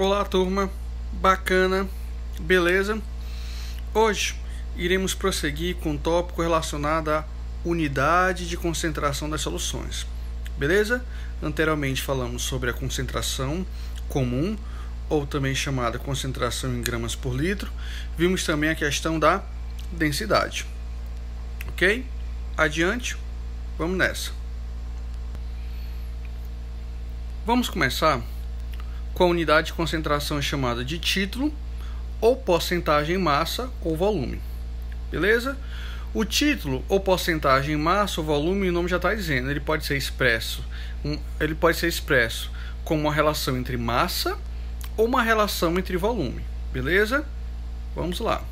Olá, turma, bacana, beleza? Hoje iremos prosseguir com um tópico relacionado à unidade de concentração das soluções, beleza? Anteriormente falamos sobre a concentração comum, ou também chamada concentração em gramas por litro. Vimos também a questão da densidade, ok? Adiante, vamos nessa. Vamos começar com a unidade de concentração chamada de título, ou porcentagem em massa ou volume, beleza? O título ou porcentagem em massa ou volume, o nome já está dizendo, ele pode ser expresso como uma relação entre massa ou uma relação entre volume, beleza? Vamos lá.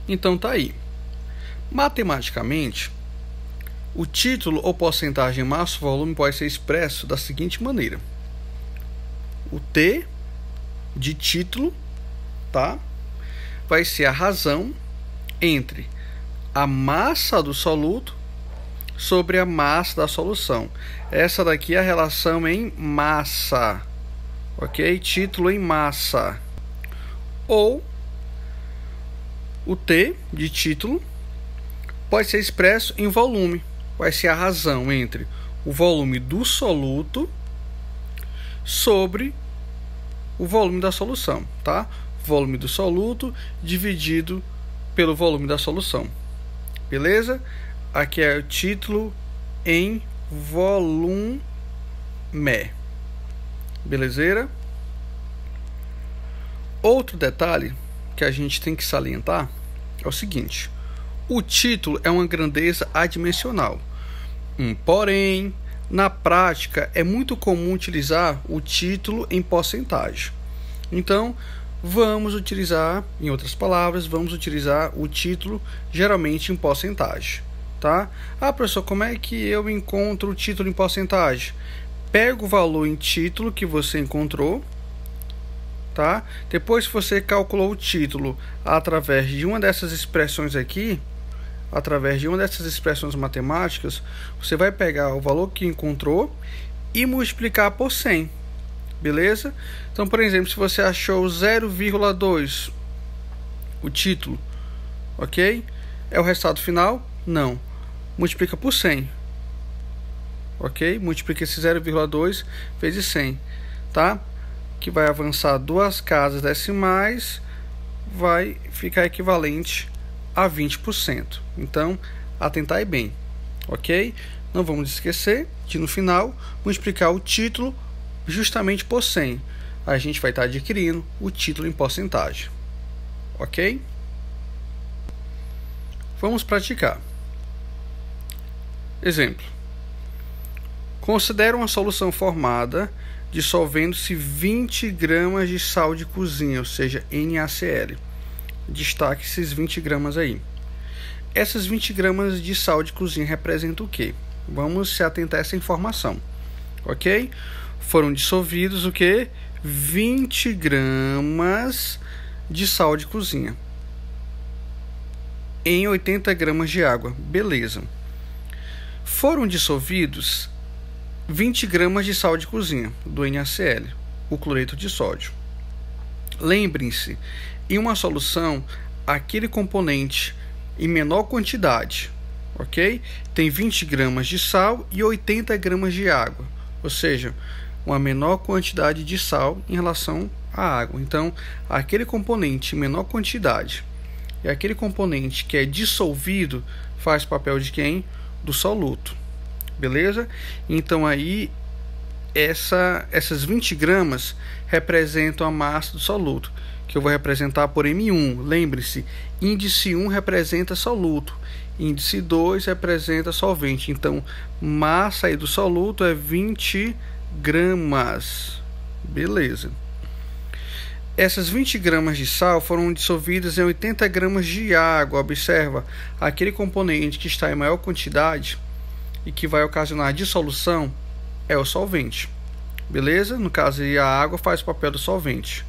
Então tá aí. Matematicamente, o título ou porcentagem em massa ou volume pode ser expresso da seguinte maneira: o T de título, tá, vai ser a razão entre a massa do soluto sobre a massa da solução. Essa daqui é a relação em massa, ok? Título em massa. Ou o T de título pode ser expresso em volume. Vai ser a razão entre o volume do soluto sobre o volume da solução, tá? Volume do soluto dividido pelo volume da solução, beleza? Aqui é o título em volume, belezeira? Outro detalhe que a gente tem que salientar é o seguinte: o título é uma grandeza adimensional, porém, na prática, é muito comum utilizar o título em porcentagem. Então, vamos utilizar, em outras palavras, vamos utilizar o título geralmente em porcentagem, tá? Ah, professor, como é que eu encontro o título em porcentagem? Pega o valor em título que você encontrou, tá? Depois que você calculou o título através de uma dessas expressões aqui, através de uma dessas expressões matemáticas, você vai pegar o valor que encontrou e multiplicar por 100, beleza? Então, por exemplo, se você achou 0,2 o título, ok? É o resultado final? Não. Multiplica por 100, ok? Multiplica esse 0,2 vezes 100, tá? Que vai avançar duas casas decimais, vai ficar equivalente a 20%. Então, atentai bem, ok? Não vamos esquecer de, no final, multiplicar o título justamente por 100. A gente vai estar adquirindo o título em porcentagem, ok? Vamos praticar. Exemplo. Considere uma solução formada dissolvendo-se 20 gramas de sal de cozinha, ou seja, NaCl. Destaque esses 20 gramas aí. Essas 20 gramas de sal de cozinha representam o quê? Vamos se atentar a essa informação, ok? Foram dissolvidos o quê? 20 gramas de sal de cozinha em 80 gramas de água, beleza. Foram dissolvidos 20 gramas de sal de cozinha, do NaCl, o cloreto de sódio. Lembrem-se, em uma solução, aquele componente em menor quantidade, ok? Tem 20 gramas de sal e 80 gramas de água, ou seja, uma menor quantidade de sal em relação à água. Então, aquele componente em menor quantidade e aquele componente que é dissolvido faz papel de quem? Do soluto, beleza? Então, aí, essas 20 gramas representam a massa do soluto, que eu vou representar por M1. Lembre-se, índice 1 representa soluto, índice 2 representa solvente. Então, massa aí do soluto é 20 gramas. Beleza. Essas 20 gramas de sal foram dissolvidas em 80 gramas de água. Observa, aquele componente que está em maior quantidade e que vai ocasionar dissolução é o solvente. Beleza? No caso aí, a água faz o papel do solvente.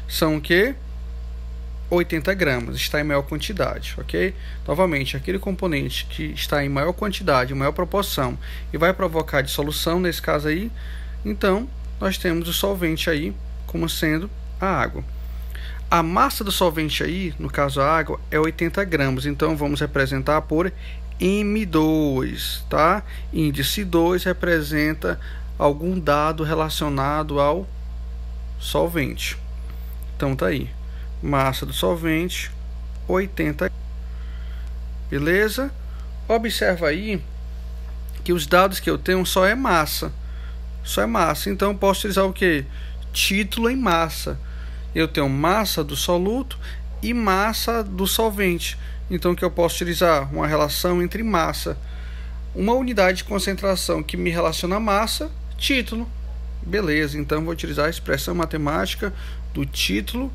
São o que? 80 gramas, está em maior quantidade, ok? Novamente, aquele componente que está em maior quantidade, em maior proporção e vai provocar dissolução, nesse caso aí, então nós temos o solvente aí como sendo a água. A massa do solvente aí, no caso a água, é 80 gramas. Então, vamos representar por M2, tá? Índice 2 representa algum dado relacionado ao solvente. Então, tá aí. Massa do solvente, 80. Beleza? Observa aí que os dados que eu tenho só é massa. Só é massa. Então, eu posso utilizar o quê? Título em massa. Eu tenho massa do soluto e massa do solvente. Então, que eu posso utilizar uma relação entre massa, uma unidade de concentração que me relaciona a massa, título. Beleza, então vou utilizar a expressão matemática do título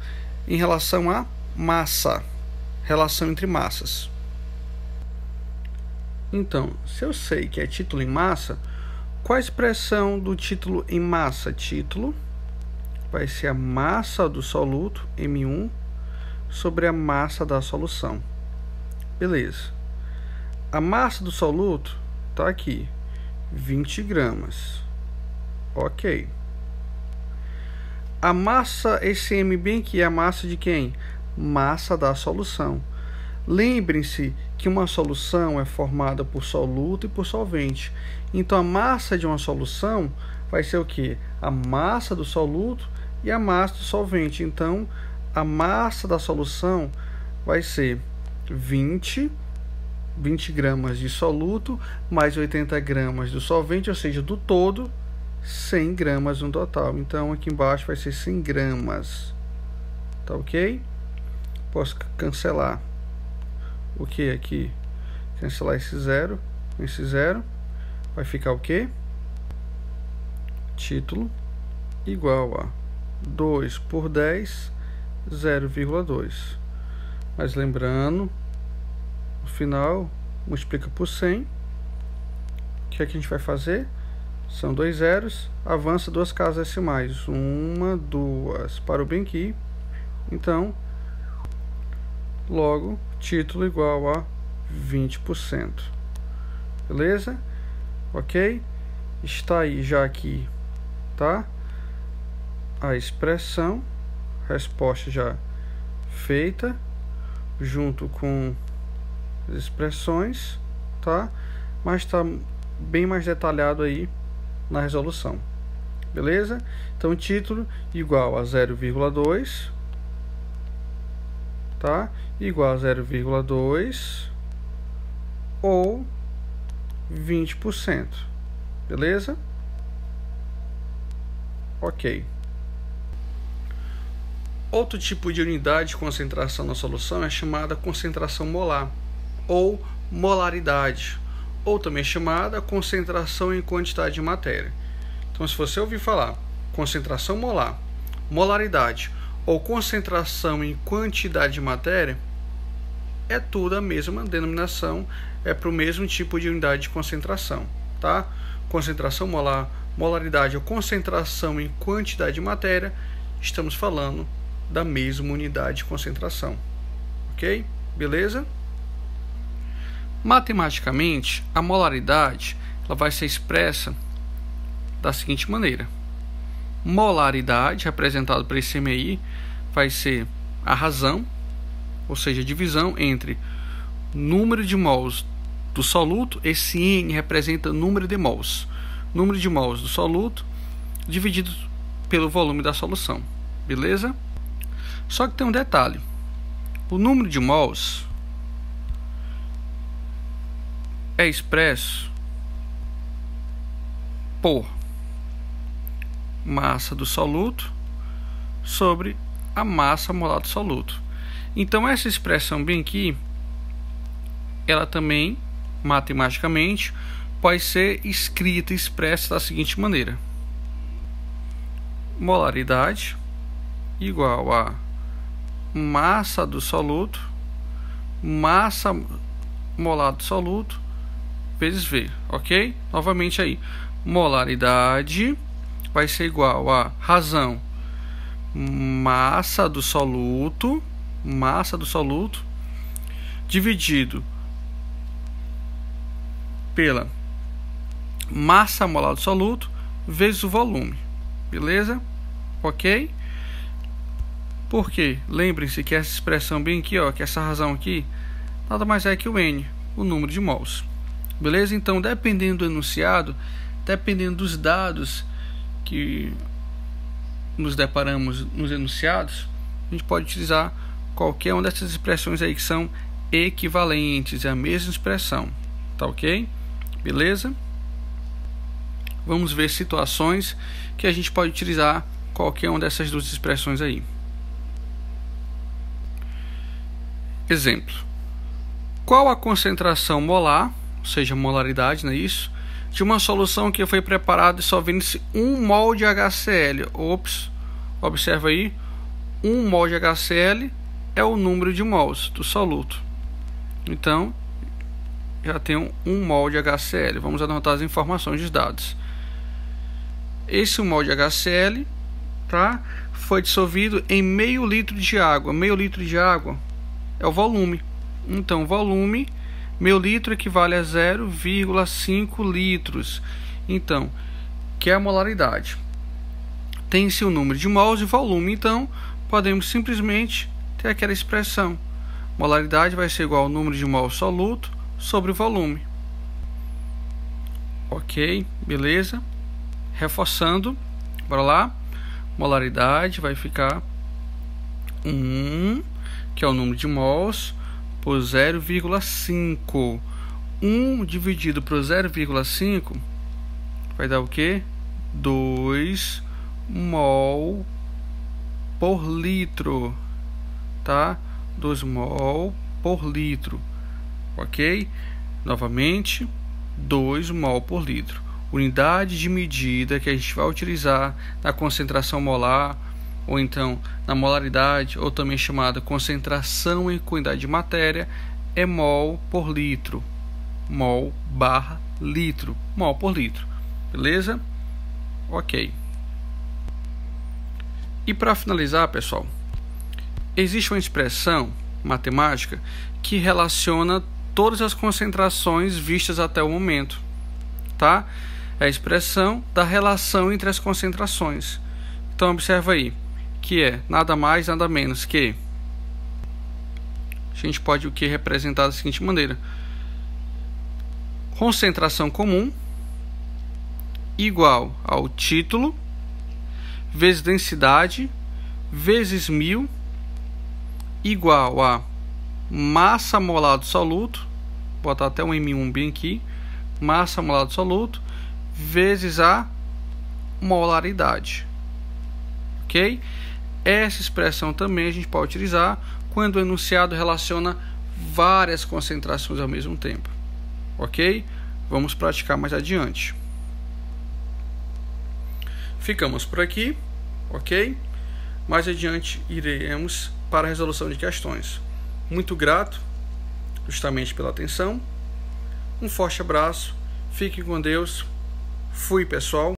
em relação a massa, relação entre massas. Então, se eu sei que é título em massa, qual a expressão do título em massa? Título vai ser a massa do soluto, M1, sobre a massa da solução. Beleza. A massa do soluto está aqui, 20 gramas. Ok. A massa, esse M bem aqui, é a massa de quem? Massa da solução. Lembrem-se que uma solução é formada por soluto e por solvente. Então, a massa de uma solução vai ser o quê? A massa do soluto e a massa do solvente. Então, a massa da solução vai ser 20 gramas de soluto mais 80 gramas do solvente, ou seja, do todo, 100 gramas no total. Então, aqui embaixo vai ser 100 gramas. Tá ok? Posso cancelar o que aqui? Cancelar esse zero vai ficar o quê? Título igual a 2 por 10, 0,2. Mas lembrando, no final, multiplica por 100. O que é que a gente vai fazer? São 2 zeros, avança 2 casas decimais. 1, 2, parou bem aqui. Então, logo, título igual a 20%. Beleza? Ok? Está aí já aqui, tá? A expressão, resposta já feita, junto com as expressões, tá? Mas está bem mais detalhado aí na resolução. Beleza? Então, título igual a 0,2, tá? Igual a 0,2 ou 20%. Beleza? Ok. Outro tipo de unidade de concentração na solução é chamada concentração molar ou molaridade, ou também chamada concentração em quantidade de matéria. Então, se você ouvir falar concentração molar, molaridade ou concentração em quantidade de matéria, é tudo a mesma denominação, é para o mesmo tipo de unidade de concentração, tá? Concentração molar, molaridade ou concentração em quantidade de matéria, estamos falando da mesma unidade de concentração. Ok? Beleza? Matematicamente, a molaridade ela vai ser expressa da seguinte maneira. Molaridade, representado por esse M aí, vai ser a razão, ou seja, a divisão entre número de mols do soluto, esse N representa número de mols. Número de mols do soluto dividido pelo volume da solução. Beleza? Só que tem um detalhe. O número de mols é expresso por massa do soluto sobre a massa molar do soluto. Então, essa expressão bem aqui, ela também, matematicamente, pode ser escrita e expressa da seguinte maneira. Molaridade igual a massa do soluto, massa molar do soluto, vezes V, ok? Novamente aí, molaridade vai ser igual a razão massa do soluto dividido pela massa molar do soluto vezes o volume. beleza? Ok? Por quê? Lembrem-se que essa expressão bem aqui, ó, que essa razão aqui, nada mais é que o N, o número de mols. Beleza? Então, dependendo do enunciado, dependendo dos dados que nos deparamos nos enunciados, a gente pode utilizar qualquer uma dessas expressões aí que são equivalentes, é a mesma expressão, tá ok? Beleza? Vamos ver situações que a gente pode utilizar qualquer uma dessas duas expressões aí. Exemplo: qual a concentração molar, ou seja, molaridade, não é isso, de uma solução que foi preparada dissolvendo-se 1 mol de HCl? Ops, observa aí, 1 mol de HCl é o número de mols do soluto. Então, já tenho 1 mol de HCl. Vamos anotar as informações dos dados. Esse 1 mol de HCl, tá, foi dissolvido em meio litro de água. Meio litro de água é o volume. Então, volume, meio litro equivale a 0,5 litros. Então, que é a molaridade. Tem-se o número de mols e volume. Então, podemos simplesmente ter aquela expressão. Molaridade vai ser igual ao número de mols soluto sobre o volume. Ok, beleza? Reforçando, bora lá. Molaridade vai ficar 1, que é o número de mols, por 0,5. 1 dividido por 0,5 vai dar o quê? 2 mol por litro, tá? 2 mol por litro, ok? Novamente, 2 mol por litro. Unidade de medida que a gente vai utilizar na concentração molar, ou então na molaridade, ou também chamada concentração em quantidade de matéria, é mol por litro. Mol barra litro. Mol por litro. Beleza? Ok. E para finalizar, pessoal, existe uma expressão matemática que relaciona todas as concentrações vistas até o momento, tá? É a expressão da relação entre as concentrações. Então, observa aí, que é nada mais, nada menos que... A gente pode o que representar da seguinte maneira: concentração comum igual ao título vezes densidade vezes 1000 igual a massa molar do soluto, vou botar até um M1 bem aqui, massa molar do soluto vezes a molaridade, ok? Essa expressão também a gente pode utilizar quando o enunciado relaciona várias concentrações ao mesmo tempo, ok? Vamos praticar mais adiante. Ficamos por aqui, ok? Mais adiante iremos para a resolução de questões. Muito grato justamente pela atenção. Um forte abraço. Fiquem com Deus. Fui, pessoal.